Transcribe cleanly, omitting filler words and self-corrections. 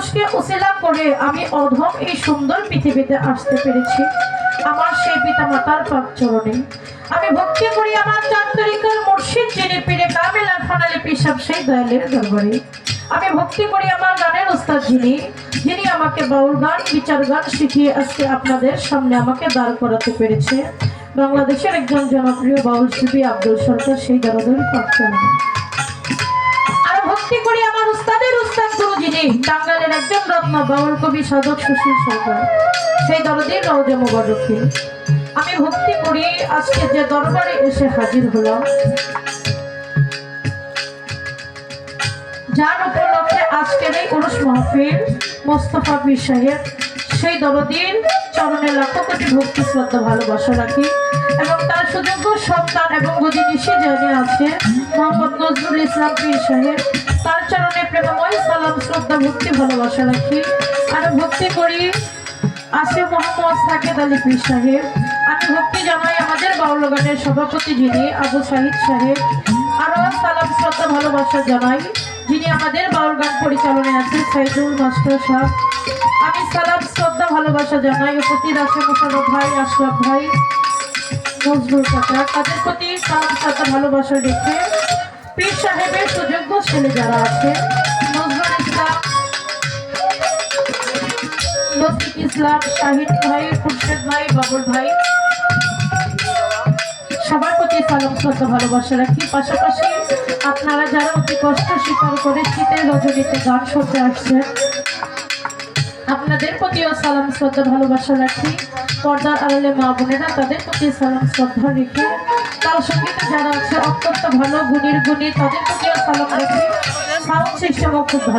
মানুষকে উসিলা করে আমি অধম এই সুন্দর পৃথিবীতে আসতে পেরেছি আমার সেই পিতা মাতার পাক চরণে। আমি ভক্তি করি আমার চাঁদতরিকার মুর্শিদ যিনি পীরে কামিল আর ফানালি পিসাব সেই দয়ালের দরবারে। আমি ভক্তি করি আমার গানের উস্তাদ যিনি যিনি আমাকে বাউল গান বিচার গান শিখিয়ে আজকে আপনাদের সামনে আমাকে দাঁড় করাতে পেরেছে, বাংলাদেশের একজন জনপ্রিয় বাউল শিল্পী আব্দুল সরকার সেই দরবারের পাক চরণে। আর ভক্তি করি আমার উস্তাদের উস্তাদ গুরু যিনি টাঙ্গাইলের একজন রত্ন বাউল কবি সাধক সুশীল সরকার সেই দরদির রওজা মুবারকে। আমি ভক্তি করি আজকে যে দরবারে এসে হাজির হলাম, যার উপলক্ষে আজকের এই উরুস মাহফিল মোস্তফা পীর সাহেব সেই দরদির চরণে লাখ কোটি ভক্তি শ্রদ্ধা ভালোবাসা রাখি এবং তার সুযোগ্য সন্তান এবং গদিনিশি যিনি আছে মোহাম্মদ নজরুল ইসলাম পীর সাহেব তার চরণে প্রেমময় সালাম শ্রদ্ধা ভক্তি ভালোবাসা রাখি। আর ভক্তি করি আসিফ মোহাম্মদ সাকেত আলী পীর সাহেব। আমি ভক্তি জানাই আমাদের বাউল গানের সভাপতি যিনি আবু সাহিদ সাহেব। আরো সালাম শ্রদ্ধা ভালোবাসা জানাই যিনি আমাদের বাউল গান পরিচালনায় আছেন সাইদুল মাস্টার সাহেব। আমি সালাম শ্রদ্ধা ভালোবাসা জানাই উপস্থিত আছে মোশাররফ ভাই, আশরাফ ভাই, নজরুল কাকা, তাদের প্রতি সালাম শ্রদ্ধা ভালোবাসা রেখে পীর সাহেবের সুযোগ্য ছেলে যারা আছে নজরুল ইসলাম, লতিফ ইসলাম, শাহিদ ভাই, খুরশেদ ভাই, বাবুল ভাই, সবার প্রতি সালাম শ্রদ্ধা ভালোবাসা রাখি। পাশাপাশি আপনারা যারা অতি কষ্ট স্বীকার করে শীতের রজনীতে গান শুনতে আসছেন আপনাদের প্রতিও সালাম শ্রদ্ধা ভালোবাসা রাখি। পর্দার আড়ালে মা বোনেরা তাদের প্রতি সালাম শ্রদ্ধা রেখে তার সঙ্গীতে যারা আছে অত্যন্ত ভালো গুণীর গুণী তাদের প্রতিও সালাম রাখি। সাউন্ড সিস্টেমও খুব ভালো।